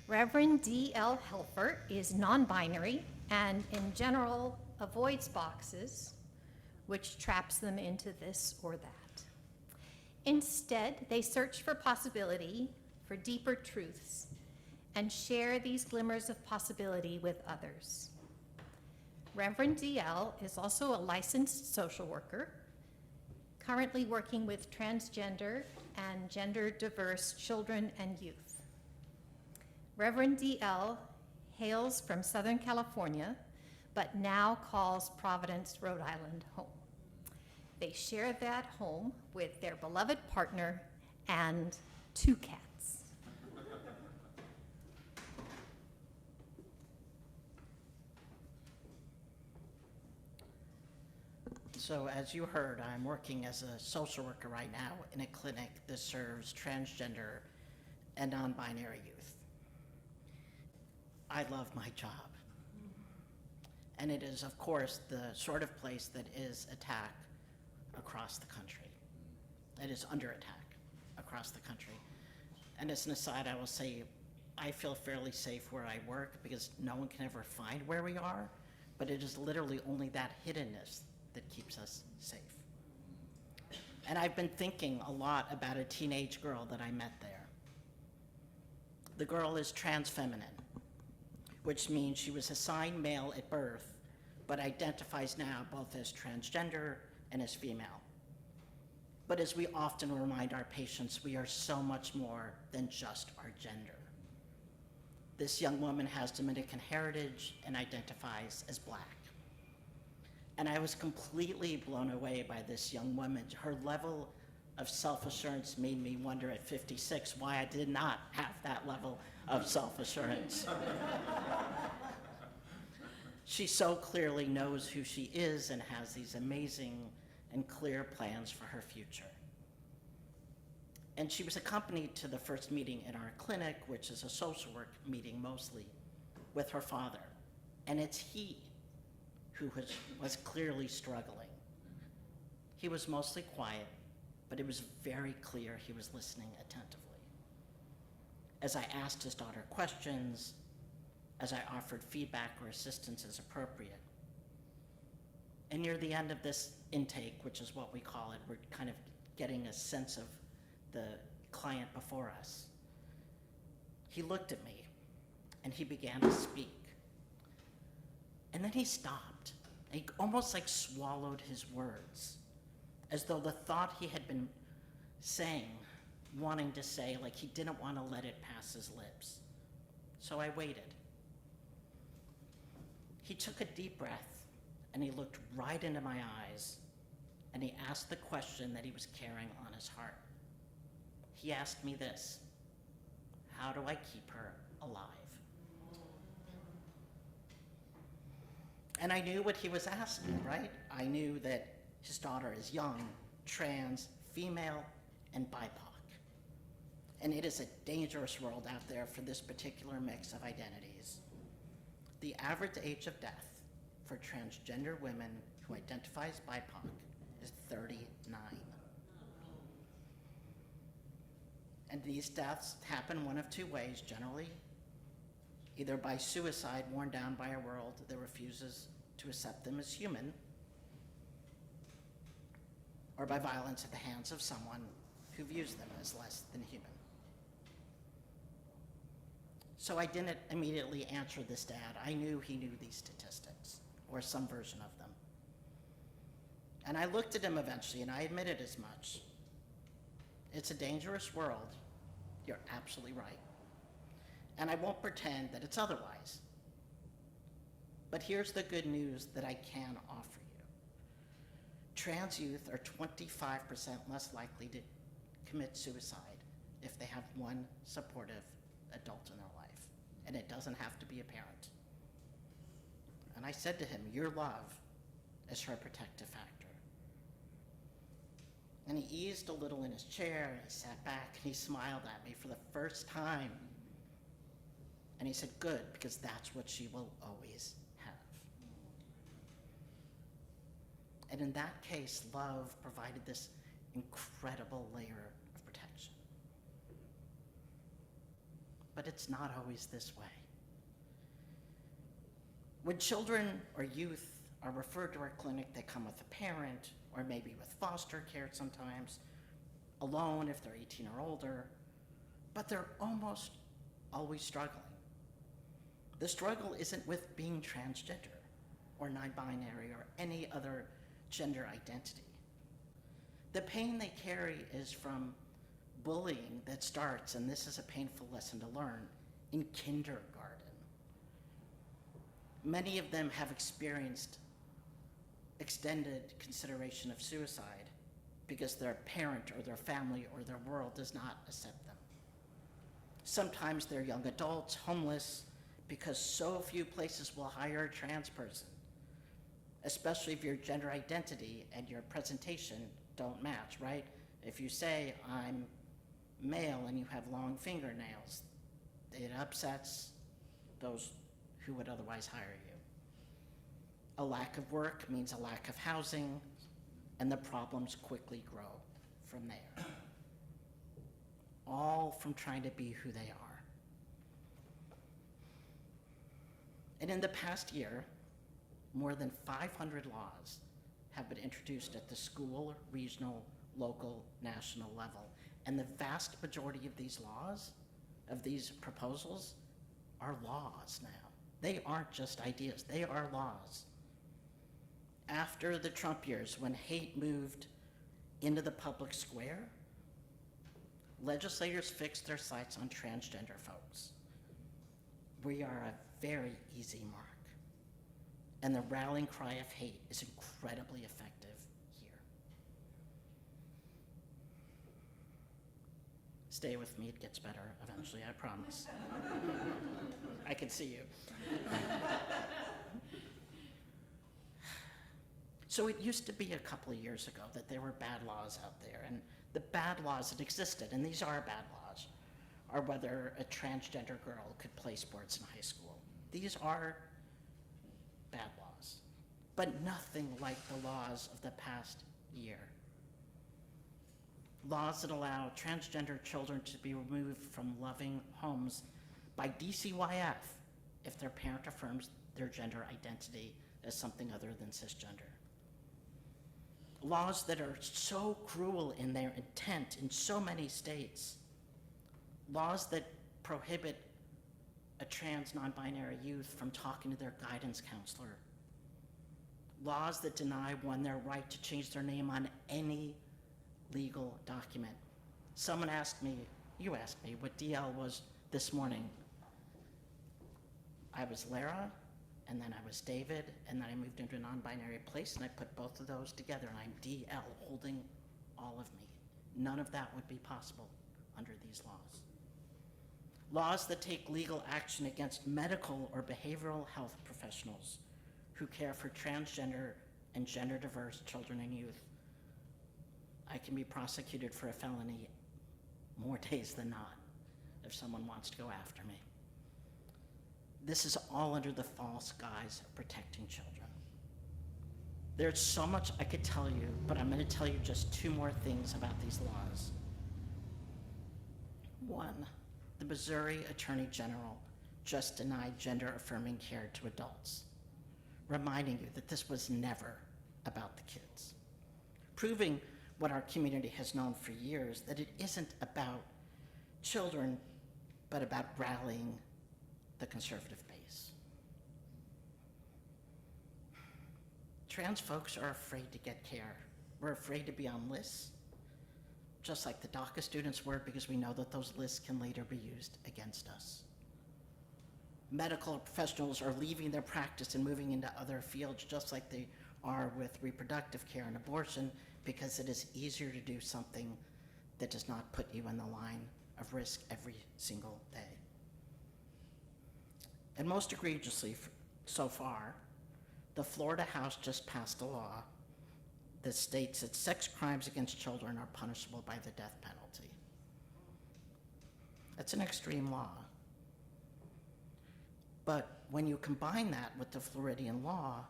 Reverend D.L. Helfer is non-binary and in general avoids boxes, which traps them into this or that. Instead, they search for possibility, for deeper truths, and share these glimmers of possibility with others. Reverend D.L. is also a licensed social worker, currently working with transgender and gender diverse children and youth. Reverend D.L. hails from Southern California, but now calls Providence, Rhode Island home. They share that home with their beloved partner and 2 cats. So as you heard, I'm working as a social worker right now in a clinic that serves transgender and non-binary youth. I love my job. And it is, of course, the sort of place that is attacked across the country. It is under attack across the country. And as an aside, I will say, I feel fairly safe where I work because no one can ever find where we are, but it is literally only that hiddenness that keeps us safe. And I've been thinking a lot about a teenage girl that I met there. The girl is trans-feminine, which means she was assigned male at birth, but identifies now both as transgender and as female. But as we often remind our patients, we are so much more than just our gender. This young woman has Dominican heritage and identifies as Black. And I was completely blown away by this young woman. Her level of self-assurance made me wonder at 56 why I did not have that level of self-assurance. She so clearly knows who she is and has these amazing and clear plans for her future. And she was accompanied to the first meeting in our clinic, which is a social work meeting mostly, with her father. And it's he who was clearly struggling. He was mostly quiet, but it was very clear he was listening attentively. As I asked his daughter questions, as I offered feedback or assistance as appropriate. And near the end of this intake, which is what we call it, we're kind of getting a sense of the client before us. He looked at me and he began to speak. And then he stopped. And he almost like swallowed his words, as though the thought he had been saying, wanting to say, like he didn't want to let it pass his lips. So I waited. He took a deep breath and he looked right into my eyes and he asked the question that he was carrying on his heart. He asked me this: how do I keep her alive? And I knew what he was asking, right? I knew that his daughter is young, trans, female, and BIPOC. And it is a dangerous world out there for this particular mix of identities. The average age of death for transgender women who identify as BIPOC is 39. And these deaths happen one of 2 ways generally, either by suicide worn down by a world that refuses to accept them as human, or by violence at the hands of someone who views them as less than human. So I didn't immediately answer this dad. I knew he knew these statistics, or some version of them. And I looked at him eventually, and I admitted as much. It's a dangerous world. You're absolutely right. And I won't pretend that it's otherwise. But here's the good news that I can offer you. Trans youth are 25% less likely to commit suicide if they have one supportive adult in their life. And it doesn't have to be a parent. And I said to him, your love is her protective factor. And he eased a little in his chair, and he sat back, and he smiled at me for the first time. And he said, good, because that's what she will always have. And in that case, love provided this incredible layer of protection. but it's not always this way. When children or youth are referred to our clinic, they come with a parent, or maybe with foster care sometimes, alone if they're 18 or older, but they're almost always struggling. The struggle isn't with being transgender or non-binary or any other gender identity. The pain they carry is from bullying that starts, and this is a painful lesson to learn, in kindergarten. Many of them have experienced extended consideration of suicide because their parent or their family or their world does not accept them. Sometimes they're young adults, homeless, because so few places will hire a trans person, especially if your gender identity and your presentation don't match, right? If you say, I'm male and you have long fingernails, it upsets those who would otherwise hire you. A lack of work means a lack of housing, and the problems quickly grow from there. All from trying to be who they are. And in the past year, more than 500 laws have been introduced at the school, regional, local, national level. And the vast majority of these laws, of these proposals, are laws now. They aren't just ideas, they are laws. After the Trump years, when hate moved into the public square, legislators fixed their sights on transgender folks. We are a very easy mark. And the rallying cry of hate is incredibly effective here. Stay with me, it gets better eventually, I promise. I can see you. So it used to be a couple of years ago that there were bad laws out there, and the bad laws that existed, and these are bad laws, are whether a transgender girl could play sports in high school. These are bad laws, but nothing like the laws of the past year. Laws that allow transgender children to be removed from loving homes by DCYF if their parent affirms their gender identity as something other than cisgender. Laws that are so cruel in their intent in so many states. Laws that prohibit a trans non-binary youth from talking to their guidance counselor. Laws that deny one their right to change their name on any legal document. Someone asked me, you asked me what DL was this morning. I was Lara, and then I was David, and then I moved into a non-binary place, and I put both of those together, and I'm DL, holding all of me. None of that would be possible under these laws. Laws that take legal action against medical or behavioral health professionals who care for transgender and gender diverse children and youth. I can be prosecuted for a felony more days than not if someone wants to go after me. This is all under the false guise of protecting children. There's so much I could tell you, but I'm going to tell you just two more things about these laws. One, the Missouri Attorney General just denied gender-affirming care to adults, reminding you that this was never about the kids, proving what our community has known for years, that it isn't about children, but about rallying the conservative base. Trans folks are afraid to get care. We're afraid to be on lists, just like the DACA students were, because we know that those lists can later be used against us. Medical professionals are leaving their practice and moving into other fields, just like they are with reproductive care and abortion, because it is easier to do something that does not put you in the line of risk every single day. And most egregiously so far, the Florida House just passed a law that states that sex crimes against children are punishable by the death penalty. That's an extreme law. But when you combine that with the Floridian law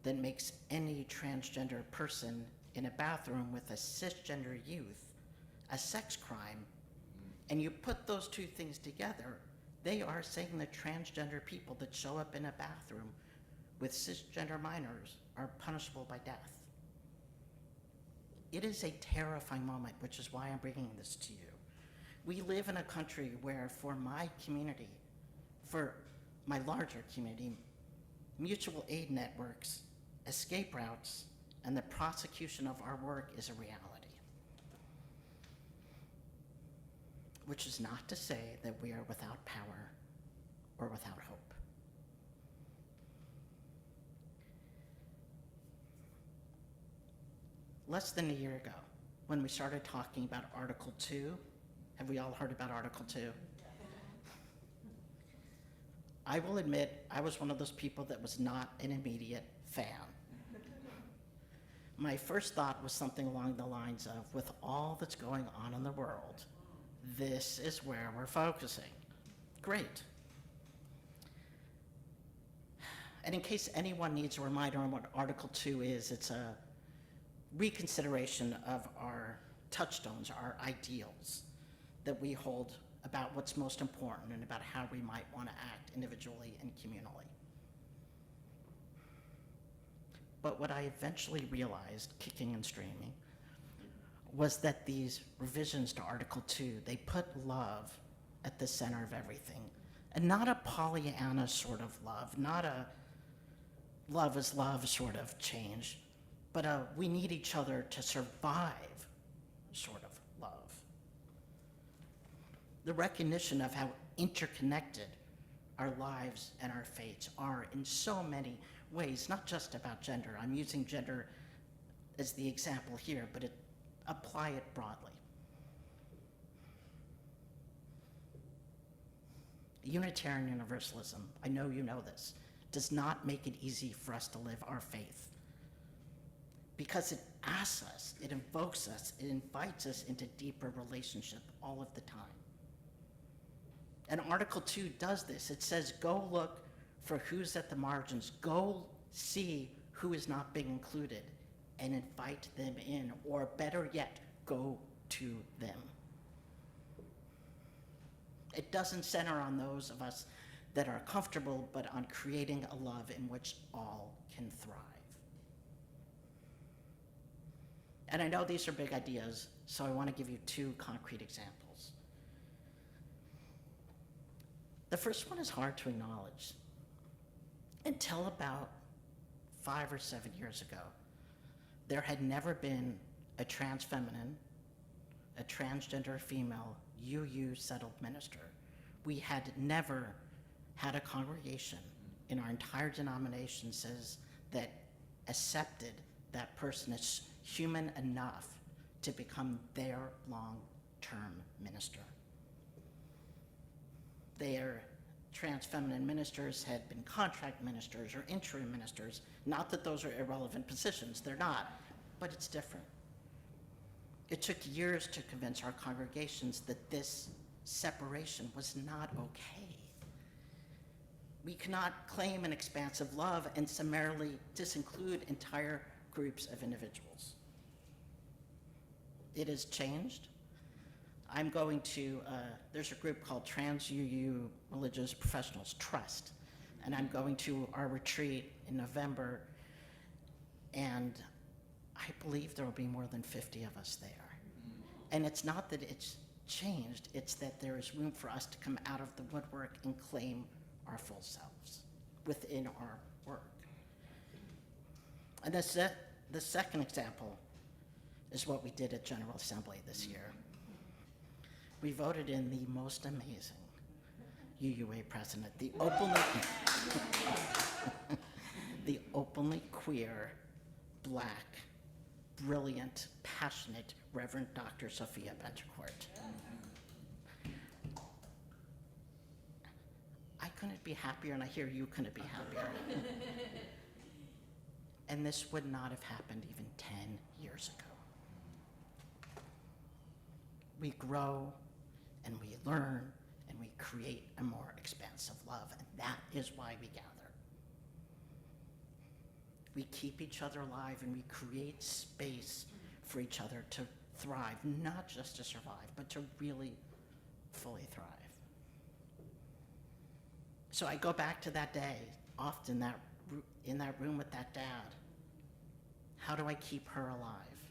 that makes any transgender person in a bathroom with a cisgender youth a sex crime, and you put those two things together, They are saying that transgender people that show up in a bathroom with cisgender minors are punishable by death. It is a terrifying moment, which is why I'm bringing this to you. We live in a country where, for my community, for my larger community, mutual aid networks, escape routes, and the prosecution of our work is a reality. Which is not to say that we are without power or without hope. Less than a year ago, when we started talking about Article 2, have we all heard about Article 2? I will admit, I was one of those people that was not an immediate fan. My first thought was something along the lines of, with all that's going on in the world, this is where we're focusing. Great. And in case anyone needs a reminder on what Article 2 is, it's a reconsideration of our touchstones, our ideals that we hold about what's most important and about how we might want to act individually and communally. But what I eventually realized, kicking and screaming, was that these revisions to Article 2, they put love at the center of everything. And not a Pollyanna sort of love, not a love is love sort of change, but a we need each other to survive sort of love. The recognition of how interconnected our lives and our fates are in so many ways, not just about gender. I'm using gender as the example here, but apply it broadly. Unitarian Universalism, I know you know this, does not make it easy for us to live our faith, because it asks us, it invokes us, it invites us into deeper relationship all of the time. And Article 2 does this. It says, go look for who's at the margins, go see who is not being included, and invite them in, or better yet, go to them. It doesn't center on those of us that are comfortable, but on creating a love in which all can thrive. And I know these are big ideas, so I want to give you two concrete examples. The first one is hard to acknowledge. Until about 5 or 7 years ago, there had never been a trans feminine, a transgender female UU settled minister. We had never had a congregation in our entire denomination says that accepted that person as human enough to become their long-term minister. Their trans feminine ministers had been contract ministers or interim ministers. Not that those are irrelevant positions, they're not, but it's different. It took years to convince our congregations that this separation was not okay. We cannot claim an expansive love and summarily disinclude entire groups of individuals. It has changed. I'm going to, there's a group called Trans UU Religious Professionals Trust, and I'm going to our retreat in November, and I believe there will be more than 50 of us there. And it's not that it's changed, it's that there is room for us to come out of the woodwork and claim our full selves within our work. And the second example is what we did at General Assembly this year. We voted in the most amazing UUA president, the openly queer, Black, brilliant, passionate Reverend Dr. Sophia Benjacourt. I couldn't be happier, and I hear you couldn't be happier. And this would not have happened even 10 years ago. We grow, and we learn, and we create a more expansive love, and that is why we gather. We keep each other alive, and we create space for each other to thrive, not just to survive, but to really fully thrive. So I go back to that day, often in that room with that dad. How do I keep her alive?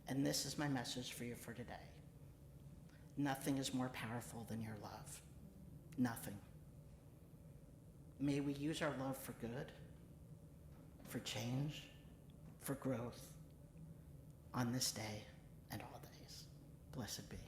And this is my message for you for today. Nothing is more powerful than your love. Nothing. May we use our love for good, for change, for growth on this day and all days. Blessed be.